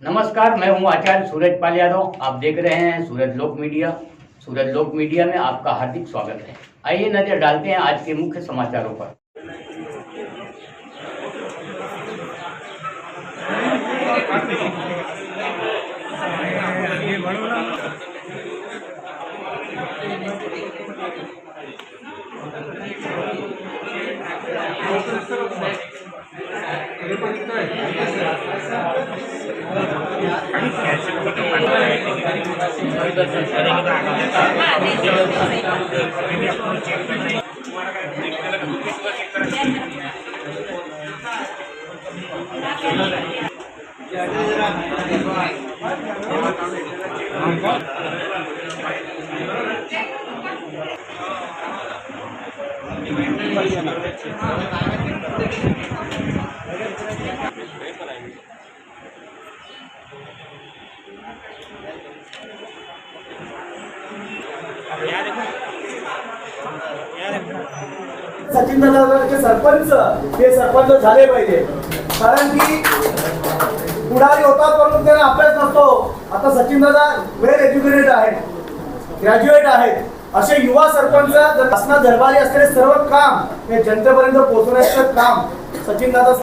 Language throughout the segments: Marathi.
नमस्कार, मैं हूं आचार्य सूरज पाल यादव। आप देख रहे हैं सूरज लोक मीडिया। सूरज लोक मीडिया में आपका हार्दिक स्वागत है। आइए नजर डालते हैं आज के मुख्य समाचारों पर। सचिन दादाचे सरपंच हे सरपंच झाले पाहिजे, कारण की पुढारी होता परंतु त्यांना अभ्यास नसतो. आता सचिन दादा वेल एज्युकेटेड आहेत, ग्रॅज्युएट आहेत. असे युवा सरपंच शासना दरबारी असलेले सर्व काम हे जनतेपर्यंत पोहोचवण्याचं काम सचिन दादा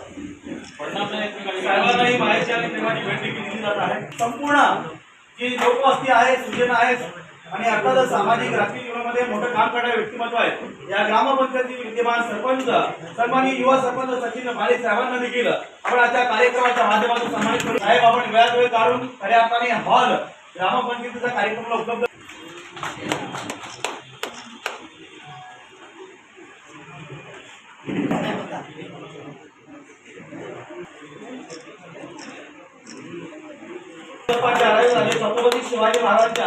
सर्वांनाही माहिती आणि प्रेमाची भेट देखील दिली जात आहे. संपूर्ण जी लोकवस्ती आहे, सुजन आहेत आणि अर्थातच सामाजिक राजकीय जीवनामध्ये मोठं काम करणारे व्यक्तिमत्व आहेत. या ग्रामपंचायतीचे विद्यमान सरपंच सन्माननीय युवा सरपंच सचिन माळी साहेबांना देखील आपण आजच्या कार्यक्रमाच्या माध्यमातून सन्मानित करू. साहेब, आपण वेळात वेळ काढून खऱ्या अर्थाने हॉल ग्रामपंचायतीचा कार्यक्रमाला उपलब्ध छत्रपती शिवाजी महाराजांच्या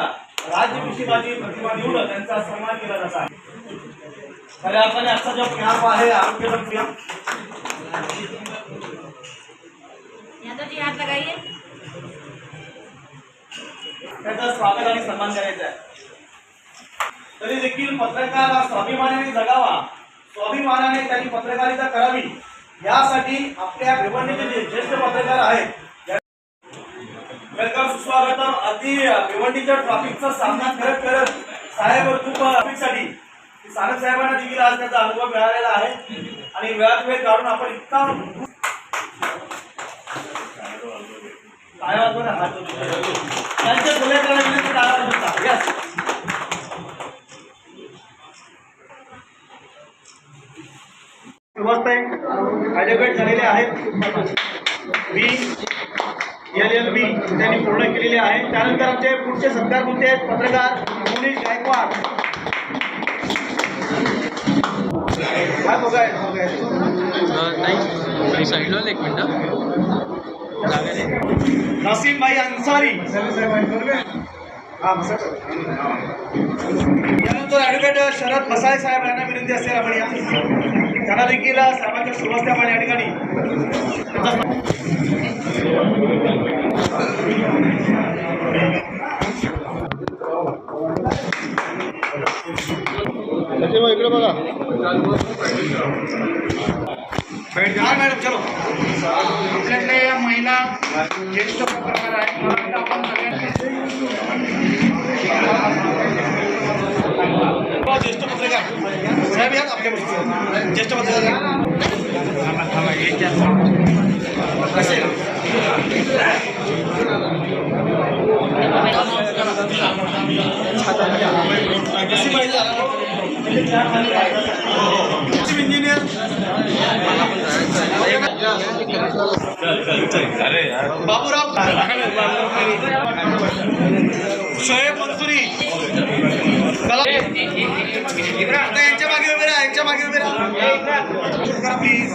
राज्याभिषेकाची प्रतिमा देऊन त्यांचा सन्मान केला जात आहे. खऱ्या अर्थाने आजचा जो कॅम्प आहे आरोग्य कॅम्प त्याचा स्वागत आणि सन्मान करायचा आहे. तरी देखील पत्रकार हा स्वाभिमानाने जगावा, स्वाभिमानाने त्यांनी पत्रकारिता करावी, यासाठी आपल्या भिवंडीचे जे ज्येष्ठ पत्रकार आहेत वेलकम, सुस्वागतम. अगदी भिवंडीच्या ट्रॅफिकचा सामना करत करत साहेब खूप ट्रॅफिकसाठी सानप साहेबांना देखील आज त्याचा अनुभव मिळालेला आहे आणि वेळात वेळ काढून आपण इतका त्यांच्या खुल्या करायला ऍडव्होकेट झालेले आहेत. LLB त्यांनी पूर्ण केलेले आहे. त्यानंतर आमचे पुढचे सत्कार होते आहेत पत्रकार मुनीश गायकवाड. काय बघाय एक मिनिट. नसीम भाई अन्सारी. त्यानंतर ऍडव्होकेट शरद मसाळे साहेब यांना विनंती असेल आपण या त्यांना देखील साहेबांच्या शुभेच्छा आपण या ठिकाणी इकडे बघा. मॅडम चलो. आपल्याकडे या महिला ज्येष्ठ पत्रकार आहेत. आपण ज्येष्ठ पत्रकार साहेब यात आपल्या ज्येष्ठ पत्रकार इंजिनियर बाबूराव शोएब मंसुरी. यांच्या मागे उभे राहा, यांच्या मागे उभे राहा प्लीज.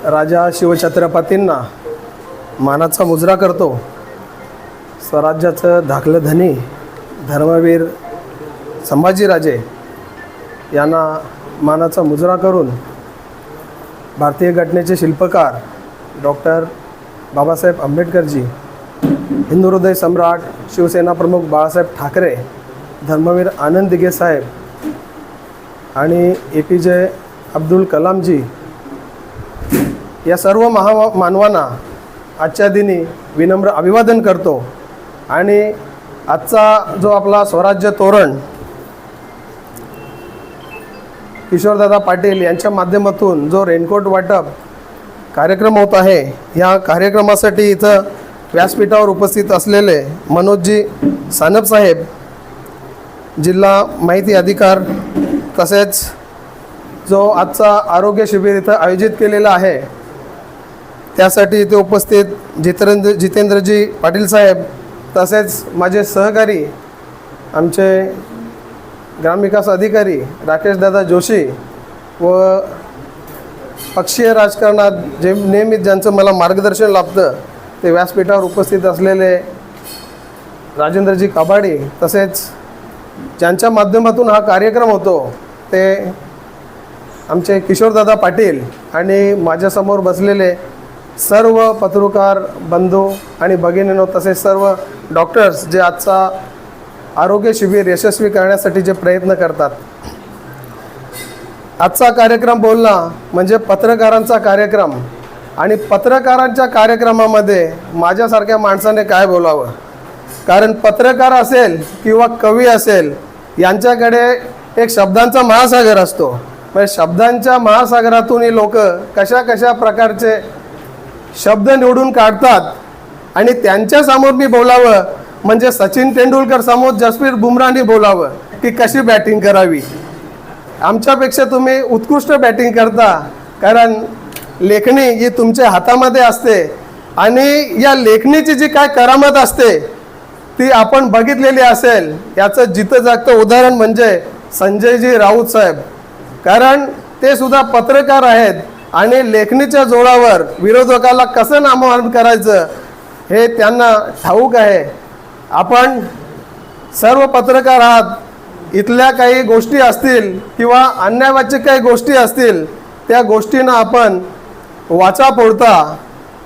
राजा शिवछत्रपतींना मानाचा मुजरा करतो. स्वराज्याचं धाकलं धनी धर्मवीर संभाजीराजे यांना मानाचा मुजरा करून भारतीय घटनेचे शिल्पकार डॉक्टर बाबासाहेब आंबेडकरजी, हिंदू हृदय सम्राट शिवसेना प्रमुख बाळासाहेब ठाकरे, धर्मवीर आनंद दिघे साहेब आणि APJ अब्दुल कलामजी या सर्व मानवांना आजच्या दिनी विनम्र अभिवादन करतो। आणि आजचा जो आपला स्वराज्य तोरण किशोरदादा पाटील यांच्या माध्यमातून जो रेनकोट वाटप कार्यक्रम होत आहे, या कार्यक्रमासाठी इथं व्यासपीठावर उपस्थित असलेले मनोजजी सानप साहेब, जिल्हा माहिती अधिकार, तसेच जो आजचा आरोग्य शिबिर इथं आयोजित केलेला आहे त्यासाठी इथे उपस्थित जितेंद्रजी पाटील साहेब, तसेच माझे सहकारी आमचे ग्रामविकास अधिकारी राकेशदादा जोशी व पक्षीय राजकारणात जे नेहमीच ज्यांचं मला मार्गदर्शन लाभतं ते व्यासपीठावर उपस्थित असलेले राजेंद्रजी काबाडी, तसेच ज्यांच्या माध्यमातून हा कार्यक्रम होतो ते आमचे किशोरदादा पाटील आणि माझ्यासमोर बसलेले सर्व पत्रकार बंधू आणि भगिनींनो, तसेच सर्व डॉक्टर्स जे आजचा आरोग्य शिबिर यशस्वी करण्यासाठी जे प्रयत्न करतात। आजचा कार्यक्रम बोलला म्हणजे पत्रकारांचा कार्यक्रम, आणि पत्रकारांच्या कार्यक्रमामध्ये माझ्यासारख्या माणसाने काय बोलावं, कारण पत्रकार असेल किंवा कवी असेल यांच्याकडे एक शब्दांचा महासागर असतो। म्हणजे शब्दांच्या महासागरातून ही लोक कशा कशा प्रकारचे शब्द निवडून काढतात, आणि त्यांच्या समोर मी बोलावं म्हणजे सचिन तेंडुलकर समोर जसप्रीत बुमराहनी बोलावं की कशी बॅटिंग करावी। आमच्यापेक्षा तुम्ही उत्कृष्ट बॅटिंग करता, कारण लेखणी ही तुमच्या हातामध्ये असते, आणि या लेखणीची जी काय करामत असते ती आपण बघितलेली असेल। याचं जिथं जागतं उदाहरण म्हणजे संजयजी राऊत साहेब, कारण ते सुद्धा पत्रकार आहेत आणि लेखणीच्या जोरावर विरोधकाला कसं नामोहरण करायचं हे त्यांना ठाऊक आहे। आपण सर्व पत्रकार आहात, इथल्या काही गोष्टी असतील किंवा अन्यायवाचक काही गोष्टी असतील त्या गोष्टींना आपण वाचा फोडता,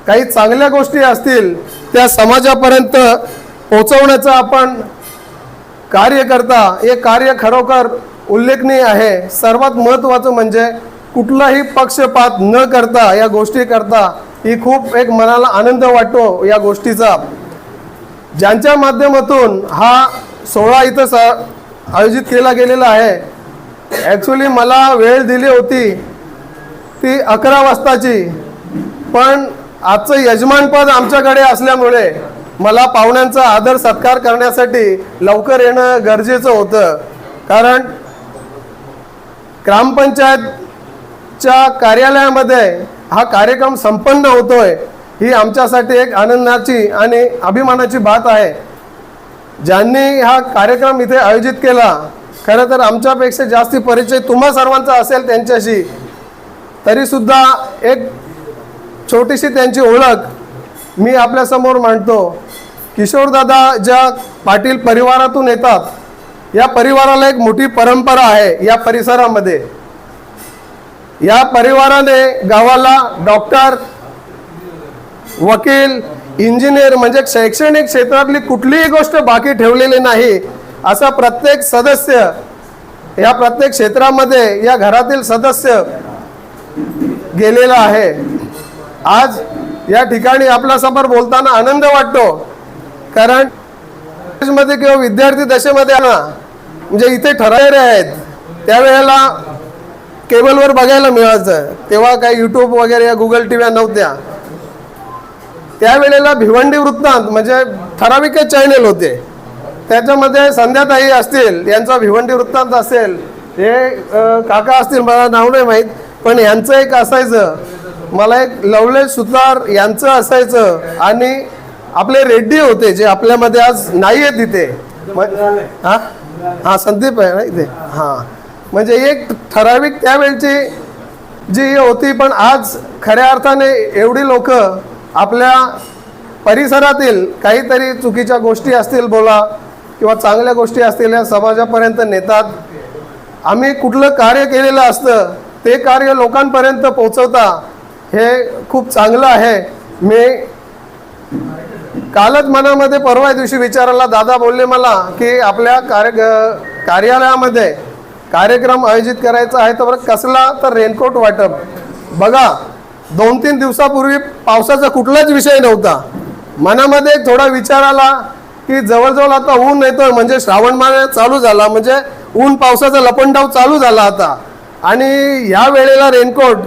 काही चांगल्या गोष्टी असतील त्या समाजापर्यंत पोहोचवण्याचं आपण कार्य करता। हे कार्य खरोखर उल्लेखनीय आहे। सर्वात महत्त्वाचं म्हणजे कुठलाही पक्षपात न करता या गोष्टी करता, ही खूप एक मनाला आनंद वाटतो या गोष्टीचा। ज्यांच्या माध्यमातून हा सोहळा इथं आयोजित केला गेलेला आहे, ॲक्च्युली मला वेळ दिली होती ती 11 वाजताची, पण आजचं यजमानपद आमच्याकडे असल्यामुळे मला पाहुण्यांचा आदर सत्कार करण्यासाठी लवकर येणं गरजेचं होतं, कारण ग्रामपंचायतच्या कार्यालयामध्ये हा कार्यक्रम संपन्न होतोय, ही आमच्यासाठी एक आनंदाची आणि अभिमानाची बात आहे। ज्यांनी हा कार्यक्रम इथे आयोजित केला, खरं तर आमच्यापेक्षा जास्ती परिचय तुम्हा सर्वांचा असेल त्यांच्याशी, तरीसुद्धा एक छोटीशी त्यांची ओळख मी आपल्यासमोर मांडतो। किशोरदादा ज्या पाटील परिवारातून येतात, या परिवाराला एक मोठी परंपरा आहे या परिसरामध्ये। या परिवाराने गावाला डॉक्टर, वकील, इंजिनियर म्हणजे शैक्षणिक क्षेत्रातली कुठलीही गोष्ट बाकी ठेवलेली नाही। असा प्रत्येक सदस्य, या प्रत्येक क्षेत्रामध्ये या घरातील सदस्य गेलेला आहे। आज या ठिकाणी आपल्यासमोर बोलताना आनंद वाटतो, कारण मध्ये किंवा विद्यार्थी दशेमध्ये ना, म्हणजे इथे ठराविक आहेत त्यावेळेला केबलवर बघायला मिळायचं, तेव्हा काही यूट्यूब वगैरे या गुगल टीव्ही नव्हत्या। त्यावेळेला भिवंडी वृत्तांत म्हणजे ठराविकच चॅनल होते, त्याच्यामध्ये संध्याताई असतील, यांचा भिवंडी वृत्तांत असेल, हे काका असतील, मला नाव नाही माहीत, पण यांचं एक असायचं, मला एक लवलेश सुतार यांचं असायचं, आणि आपले रेड्डी होते जे आपल्यामध्ये आज नाही आहे तिथे। हां हां संदीप आहे ना इथे। हां म्हणजे एक ठराविक त्यावेळची जी होती, पण आज खऱ्या अर्थाने एवढी लोक आपल्या परिसरातील काहीतरी चुकीच्या गोष्टी असतील बोला किंवा चांगल्या गोष्टी असतील या समाजापर्यंत नेतात। आम्ही कुठलं कार्य केलेलं असतं ते कार्य लोकांपर्यंत पोहोचवता हे खूप चांगलं आहे. मी कालच मनामध्ये परवा दिवशी विचारायला दादा बोलले मला की आपल्या कार्यालयामध्ये कार्यक्रम आयोजित करायचा आहे तर बरं कसला, तर रेनकोट वाटप. बघा 2-3 दिवसापूर्वी पावसाचा कुठलाच विषय नव्हता. मनामध्ये थोडा विचार आला की जवळजवळ आता ऊन येतोय, म्हणजे श्रावण महिना चालू झाला, म्हणजे ऊन पावसाचा लपंडाव चालू झाला आता, आणि या वेळेला रेनकोट,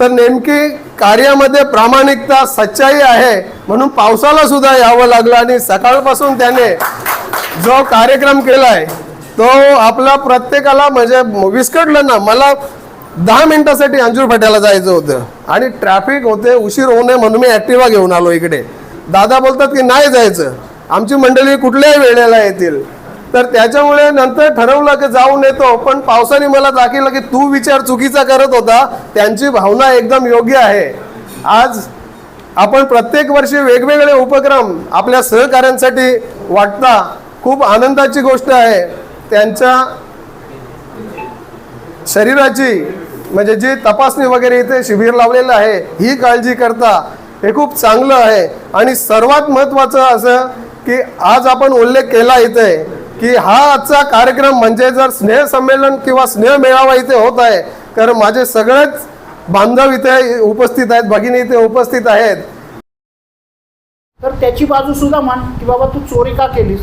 तर नेमकी कार्यामध्ये प्रामाणिकता सच्चाई आहे म्हणून पावसाला सुद्धा यावं लागलं. आणि सकाळपासून त्याने जो कार्यक्रम केलाय तो आपला प्रत्येकाला म्हणजे विस्कटलं ना. मला 10 मिनिटासाठी अंजूर फाट्याला जायचं होतं आणि ट्रॅफिक होते, उशीर होऊ नये म्हणून मी ॲक्टिवा घेऊन आलो इकडे. दादा बोलतात की नाही जायचं, आमची मंडळी कुठल्याही वेळेला येतील. तर त्याच्यामुळे नंतर ठरवलं की जाऊन येतो, पण पावसाने मला दाखवलं की तू विचार चुकीचा करत होता, त्यांची भावना एकदम योग्य आहे. आज आपण प्रत्येक वर्षी वेगवेगळे उपक्रम आपल्या सहकाऱ्यांसाठी वाटता, खूप आनंदाची गोष्ट आहे. त्यांच्या शरीराची म्हणजे जी तपासणी वगैरे इथे शिबिर लावलेलं आहे ही काळजी करता, हे खूप चांगलं आहे. आणि सर्वात महत्त्वाचं असं की आज आपण उल्लेख केला इथे की हा आजचा कार्यक्रम म्हणजे जर स्नेह संमेलन किंवा स्नेह मेळावा इथे होत आहे, कारण माझे सगळेच बांधव इथे उपस्थित आहेत, भगिनी इथे उपस्थित आहेत. तर त्याची बाजू सुद्धा मान की बाबा तू चोरी का केलीस.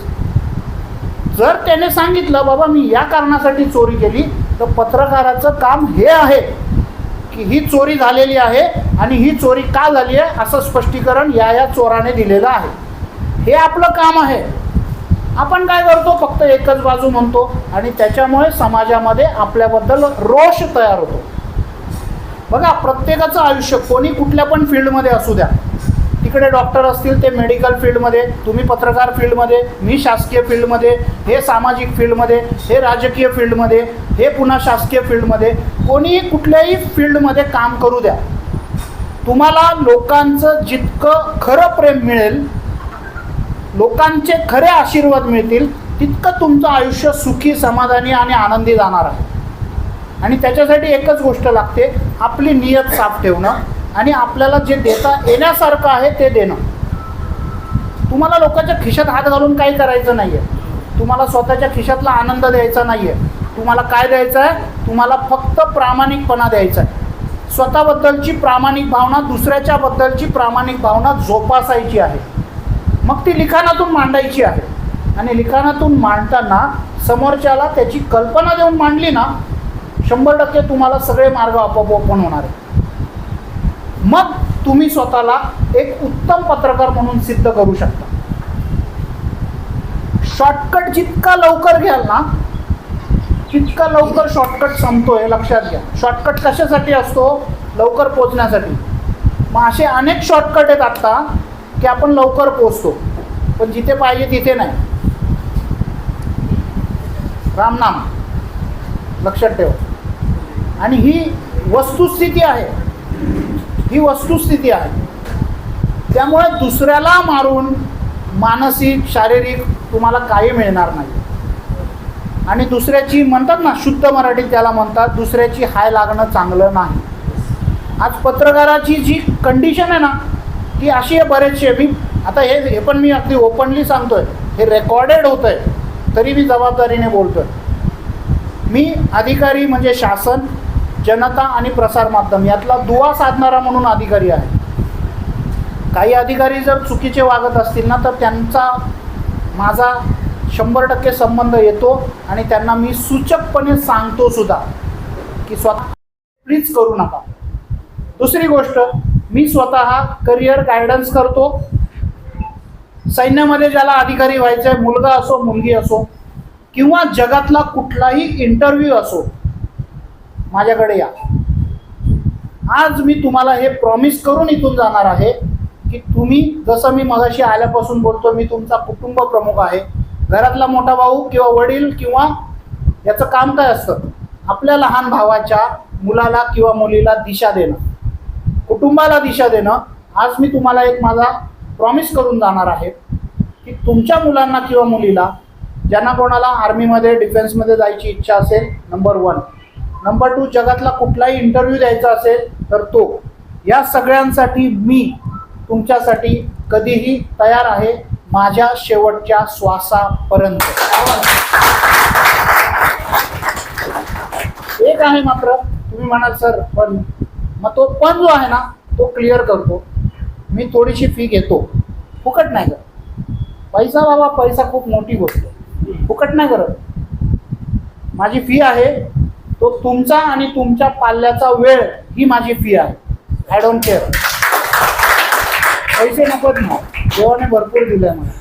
जर त्याने सांगितलं बाबा मी या कारणासाठी चोरी केली, तर पत्रकाराचं काम हे आहे की ही चोरी झालेली आहे आणि ही चोरी का झाली आहे असं स्पष्टीकरण या चोराने दिलेलं आहे. हे आपलं काम आहे. आपण काय करतो, फक्त एकच बाजू म्हणतो आणि त्याच्यामुळे समाजामध्ये आपल्याबद्दल रोष तयार होतो. बघा, प्रत्येकाचं आयुष्य कोणी कुठल्या पण फील्डमध्ये असू द्या, तिकडे डॉक्टर असतील ते मेडिकल फील्डमध्ये, तुम्ही पत्रकार फील्डमध्ये, मी शासकीय फील्डमध्ये, हे सामाजिक फील्डमध्ये, हे राजकीय फील्डमध्ये, हे पुन्हा शासकीय फील्डमध्ये, कोणीही कुठल्याही फील्डमध्ये काम करू द्या, तुम्हाला लोकांचं जितकं खरं प्रेम मिळेल, लोकांचे खरे आशीर्वाद मिळतील, तितकं तुमचं आयुष्य सुखी, समाधानी आणि आनंदी जाणार आहे. आणि त्याच्यासाठी एकच गोष्ट लागते, आपली नियत साफ ठेवणं आणि आपल्याला जे देता येण्यासारखं आहे ते देणं. तुम्हाला लोकांच्या खिशात हात घालून काही करायचं नाही आहे. तुम्हाला स्वतःच्या खिशातला आनंद द्यायचा नाही आहे. तुम्हाला काय द्यायचं आहे, तुम्हाला फक्त प्रामाणिकपणा द्यायचा आहे. स्वतःबद्दलची प्रामाणिक भावना, दुसऱ्याच्याबद्दलची प्रामाणिक भावना जोपासायची आहे. मग ती लिखाणातून मांडायची आहे. आणि लिखाणातून मांडताना समोरच्याला त्याची कल्पना देऊन मांडली ना, 100% तुम्हाला सगळे मार्ग आपोआप ओपन होणार आहे. मग तुम्ही स्वतःला एक उत्तम पत्रकार म्हणून सिद्ध करू शकता. शॉर्टकट जितका लवकर घ्याल ना, तितका लवकर शॉर्टकट संपतो, हे लक्षात घ्या. शॉर्टकट कशासाठी असतो, लवकर पोचण्यासाठी. मग असे अनेक शॉर्टकट आहेत आत्ता की आपण लवकर पोचतो, पण जिथे पाहिजे तिथे नाही. रामनाम लक्षात ठेवा. आणि ही वस्तुस्थिती आहे, ही वस्तुस्थिती आहे. त्यामुळे दुसऱ्याला मारून मानसिक, शारीरिक तुम्हाला काही मिळणार नाही. आणि दुसऱ्याची म्हणतात ना, शुद्ध मराठीत त्याला म्हणतात, दुसऱ्याची हाय लागणं चांगलं नाही. आज पत्रकाराची जी कंडिशन आहे ना, ती अशी आहे. बरेचसे मी आता हे पण मी अगदी ओपनली सांगतोय, हे रेकॉर्डेड होत आहे तरी मी जबाबदारीने बोलतोय. मी अधिकारी म्हणजे शासन, जनता आणि प्रसारमाध्यम यातला दुवा साधणारा म्हणून अधिकारी आहे. काही अधिकारी जर चुकीचे वागत असतील ना, तर त्यांचा माझा 100% संबंध येतो आणि त्यांना मी सूचकपणे सांगतो सुद्धा की स्वतः प्लीज करू नका. दुसरी गोष्ट, मी स्वतः करिअर गायडन्स करतो. सैन्यामध्ये ज्याला अधिकारी व्हायचं आहे, मुलगा असो मुलगी असो, किंवा जगातला कुठलाही इंटरव्ह्यू असो, माझ्याकडे या. आज मी तुम्हाला हे प्रॉमिस करून इथून जाणार आहे की तुम्ही, जसं मी मगाशी आल्यापासून बोलतो, मी तुमचा कुटुंब प्रमुख आहे. घरातला मोठा भाऊ किंवा वडील किंवा याचं काम काय असतं, आपल्या लहान भावाच्या मुलाला किंवा मुलीला दिशा देणं, कुटुंबाला दिशा देणं. आज मी तुम्हाला एक माझा प्रॉमिस करून जाणार आहे की तुमच्या मुलांना किंवा मुलीला ज्यांना कोणाला आर्मीमध्ये डिफेन्समध्ये जायची इच्छा असेल, नंबर 1. नंबर 2, जगातला कुठलाही इंटरव्ह्यू द्यायचा असेल तर तो. या सगळ्यांसाठी मी तुमच्यासाठी कधीही तयार आहे, माझ्या शेवटच्या श्वासापर्यंत. एक आहे मात्र, तुम्ही म्हणाल सर पण, मग तो पण जो आहे ना तो क्लिअर करतो. मी थोडीशी फी घेतो, फुकट नाही करत. पैसा बाबा, पैसा खूप मोठी गोष्ट आहे, फुकट नाही करत. माझी फी आहे तो तुमचा आणि तुमच्या पाल्याचा वेळ, ही माझी फी आहे. I don't care. पैसे नकोत ना, देवाने भरपूर दिलंय मला,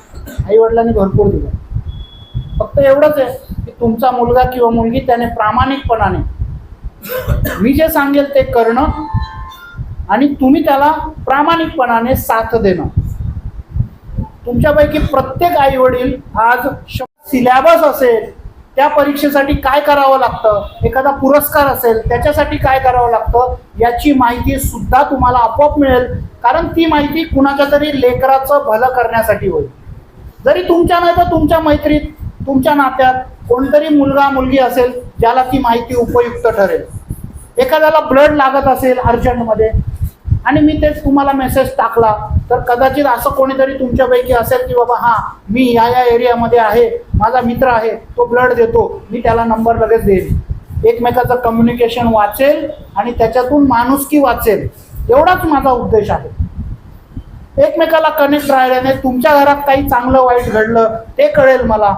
आई वडिलांनी भरपूर दिलं. फक्त एवढंच आहे की तुमचा मुलगा किंवा मुलगी त्याने प्रामाणिकपणाने मी जे सांगेल ते करणं आणि तुम्ही त्याला प्रामाणिकपणाने साथ देणं. तुमच्यापैकी प्रत्येक आई वडील आज सिलेबस असेल, त्या परीक्षेसाठी काय करावं लागतं, एखादा पुरस्कार असेल त्याच्यासाठी काय करावं लागतं, याची माहिती सुद्धा तुम्हाला आपोआप मिळेल. कारण ती माहिती कुणाच्या तरी लेकराचं भलं करण्यासाठी होईल. जरी तुमच्या नाही तर तुमच्या मैत्रीत, तुमच्या नात्यात कोणतरी मुलगा मुलगी असेल ज्याला ती माहिती उपयुक्त ठरेल. एखाद्याला ब्लड लागत असेल अर्जंटमध्ये आणि मी तेच तुम्हाला मेसेज टाकला तर कदाचित असं कोणीतरी तुमच्यापैकी असेल की बाबा हां, मी या एरियामध्ये आहे, माझा मित्र आहे, तो ब्लड देतो, मी त्याला नंबर लगेच देईन. एकमेकाचं कम्युनिकेशन वाचेल आणि त्याच्यातून माणुसकी वाचेल, एवढाच माझा उद्देश आहे. एकमेकाला कनेक्ट राहिल्याने तुमच्या घरात काही चांगलं वाईट घडलं ते कळेल मला,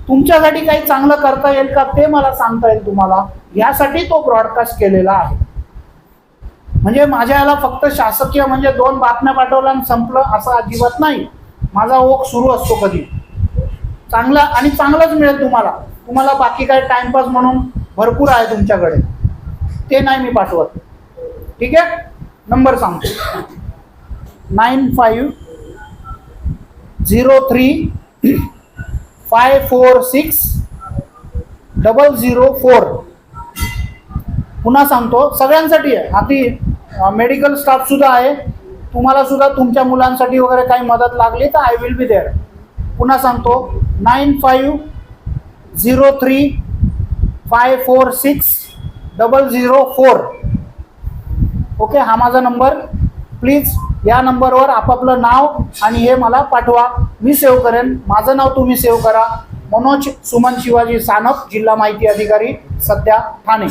तुमच्यासाठी काही चांगलं करता येईल का ते मला सांगता येईल तुम्हाला. यासाठी तो ब्रॉडकास्ट केलेला आहे. म्हणजे माझ्या याला फक्त शासकीय म्हणजे 2 बातम्या पाठवल्या आणि संपलं असं अजिबात नाही. माझा ओघ सुरू असतो कधी चांगला, आणि चांगलंच मिळेल तुम्हाला. तुम्हाला बाकी काही टाइमपास म्हणून भरपूर आहे तुमच्याकडे, ते नाही मी पाठवत. ठीक आहे, नंबर सांगतो. 9503546004. पुन्हा सांगतो, सगळ्यांसाठी आहे. आधी मेडिकल स्टाफ सुद्धा आहे, तुम्हाला सुद्धा तुमच्या मुलांसाठी वगैरे काही मदत लागली तर आय विल बी देअर. पुन्हा सांगतो, 9503546004. ओके, हा माझा नंबर. प्लीज या नंबरवर आपापलं नाव आणि हे मला पाठवा, मी सेव्ह करेन. माझं नाव तुम्ही सेव्ह करा, मनोज सुमन शिवाजी सानप, जिल्हा माहिती अधिकारी, सध्या ठाणे.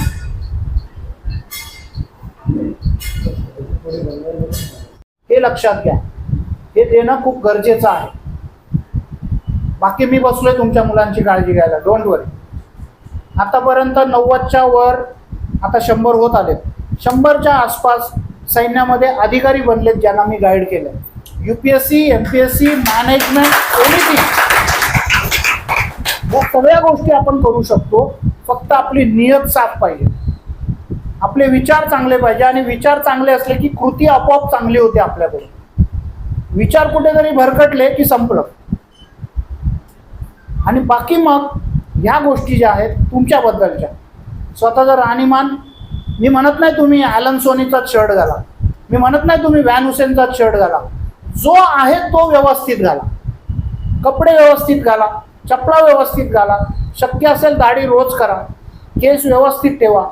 हे लक्षात घ्या, हे देणं खूप गरजेचं आहे. बाकी मी बसलोय तुमच्या मुलांची काळजी घ्यायला, डोंट वरी. आतापर्यंत 90च्या वर, आता 100 होत आले. 100च्या आसपास सैन्यामध्ये अधिकारी बनलेत ज्यांना मी गाईड केलं. UPSC, MPSC, मॅनेजमेंट, एनिथिंग, या सगळ्या गोष्टी आपण करू शकतो. फक्त आपली नियत साफ पाहिजे, आपले विचार चांगले पाहिजे. आणि विचार चांगले असले की कृती आपोआप चांगली होते आपल्याकडे. विचार कुठेतरी भरकटले की संपलं. आणि बाकी मग ह्या गोष्टी ज्या आहेत तुमच्याबद्दलच्या, स्वतःचं राहणीमान, मी म्हणत नाही तुम्ही ॲलन सोनीचाच शर्ट घाला, मी म्हणत नाही तुम्ही व्हॅन हुसेनचाच शर्ट घाला. जो आहे तो व्यवस्थित घाला, कपडे व्यवस्थित घाला, चपला व्यवस्थित घाला, शक्य असेल दाढी रोज करा, केस व्यवस्थित ठेवा.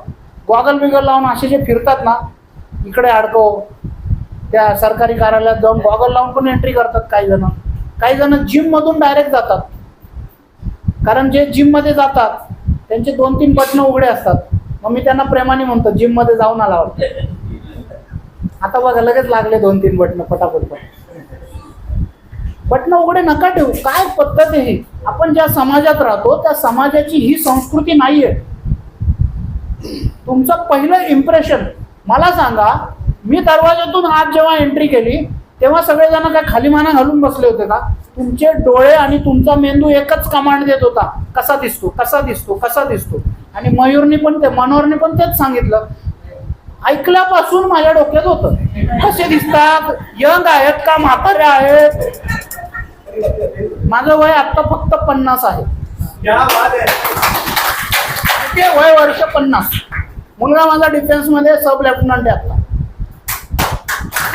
गॉगल बिगल लावून असे जे फिरतात ना, इकडे अडकव, त्या सरकारी कार्यालयात जाऊन गॉगल लावून पण एंट्री करतात काही जण जिममधून डायरेक्ट जातात. कारण जे जिममध्ये जातात त्यांचे 2-3 बटणं उघडे असतात. मग मी त्यांना प्रेमाने म्हणतो, जिममध्ये जाऊन आला आता बघा लगेच लागले 2-3 बटणं पटापट. बटणं उघडे नका ठेवू. काय पद्धत आहे ही? आपण ज्या समाजात राहतो त्या समाजाची ही संस्कृती नाहीये. तुमचं पहिलं इम्प्रेशन मला सांगा. मी दरवाजातून आत जेव्हा एंट्री केली तेव्हा सगळेजण काय खाली माना घालून बसले होते का? तुमचे डोळे आणि तुमचा मेंदू एकच कमांड देत होता, कसा दिसतो कसा दिसतो कसा दिसतो. आणि मनोहरने पण तेच सांगितलं. ऐकल्यापासून माझ्या डोक्यात होतं, कसे दिसतात, यंग आहेत का म्हातारे आहेत. माझं वय आता फक्त 50 आहे. वय वर्ष 50. मुलगा माझा डिफेन्स मध्ये सब लेफ्टनंट आहे आता.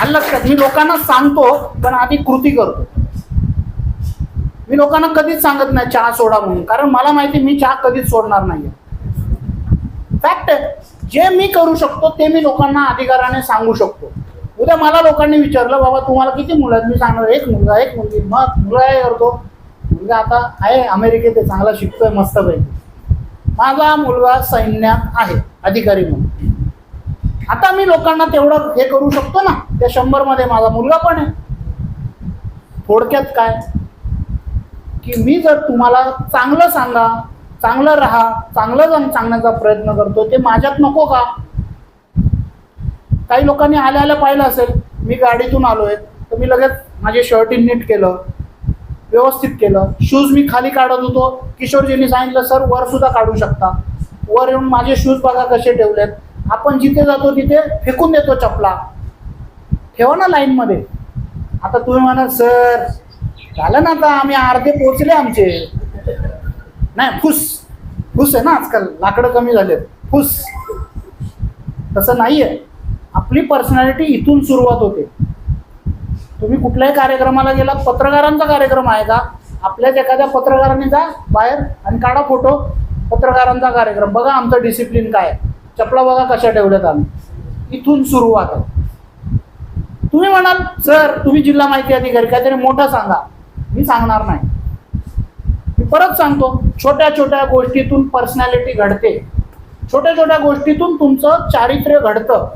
लक्षात, मी लोकांना सांगतो पण आधी कृती करतो. मी लोकांना कधीच सांगत नाही चहा सोडा म्हणून, कारण मला माहिती मी चहा कधीच सोडणार नाहीये. फॅक्ट आहे, जे मी करू शकतो ते मी लोकांना अधिकाराने सांगू शकतो. उद्या मला लोकांनी विचारलं बाबा तुम्हाला किती मुलं आहेत, मी सांगणार एक मुलगा एक मुलगी. मग मुलगा काय करतो, मुलगा आता आहे अमेरिकेत आहे, चांगला शिकतोय मस्त पैकी. माझा मुलगा सैन्यात आहे अधिकारी म्हणून. आता मी लोकांना तेवढं हे करू शकतो ना, त्या 100 मध्ये माझा मुलगा पण आहे. थोडक्यात काय की मी जर तुम्हाला चांगलं सांगा, चांगलं राहा, चांगलं सांगण्याचा प्रयत्न करतो, ते माझ्यात नको का? काही लोकांनी आल्या पाहिलं असेल, मी गाडीतून आलोय तर मी लगेच माझे शर्टिंग नीट केलं, व्यवस्थित केलं. शूज मी खाली काढत होतो, किशोरजींनी सांगितलं सर वर सुद्धा काढू शकता. वर येऊन माझे शूज बघा कसे ठेवलेत. आपण जिथे जातो तिथे फेकून देतो चपला, ठेवा ना लाईन मध्ये. आता तुम्ही म्हणा सर झालं ना, आता आम्ही अर्धे पोचले आमचे. नाही, फुस आहे ना आजकाल, लाकडं कमी झालेत, फुस. तसं नाहीये. आपली पर्सनॅलिटी इथून सुरुवात होते. तुम्ही कुठल्याही कार्यक्रमाला गेला, पत्रकारांचा कार्यक्रम आहे का, आपल्याच एखाद्या पत्रकाराने जा बाहेर आणि काढा फोटो, पत्रकारांचा कार्यक्रम बघा, आमचं डिसिप्लिन काय, चपला बघा कशा ठेवल्यात आम्ही. इथून सुरुवात आहे. तुम्ही म्हणाल सर तुम्ही जिल्हा माहिती अधिकारी काहीतरी मोठं सांगा, मी सांगणार नाही. मी परत सांगतो, छोट्या छोट्या गोष्टीतून पर्सनॅलिटी घडते, छोट्या छोट्या गोष्टीतून तुमचं चारित्र्य घडतं.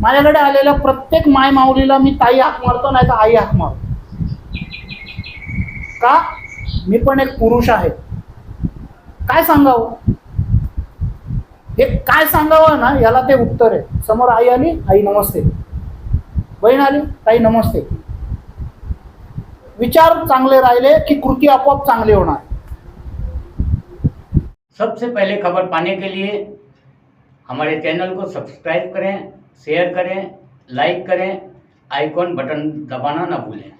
माझ्याकडे आलेल्या प्रत्येक माय माऊलीला मी ताई हाक मारतो, नाही तर आई हाक मारतो. का? मी पण एक पुरुष आहे. काय सांगावं, हे काय सांगावं ना, याला ते उत्तर आहे. समोर आई आली, आई नमस्ते. बहीण आली, ताई नमस्ते. विचार चांगले राहिले की कृती आपोआप चांगली होणार. सबसे पहले खबर पाने के लिए हमारे चैनल को सब्सक्राइब करें, शेयर करें, लाइक करें, आइकॉन बटन दबाना ना भूलें।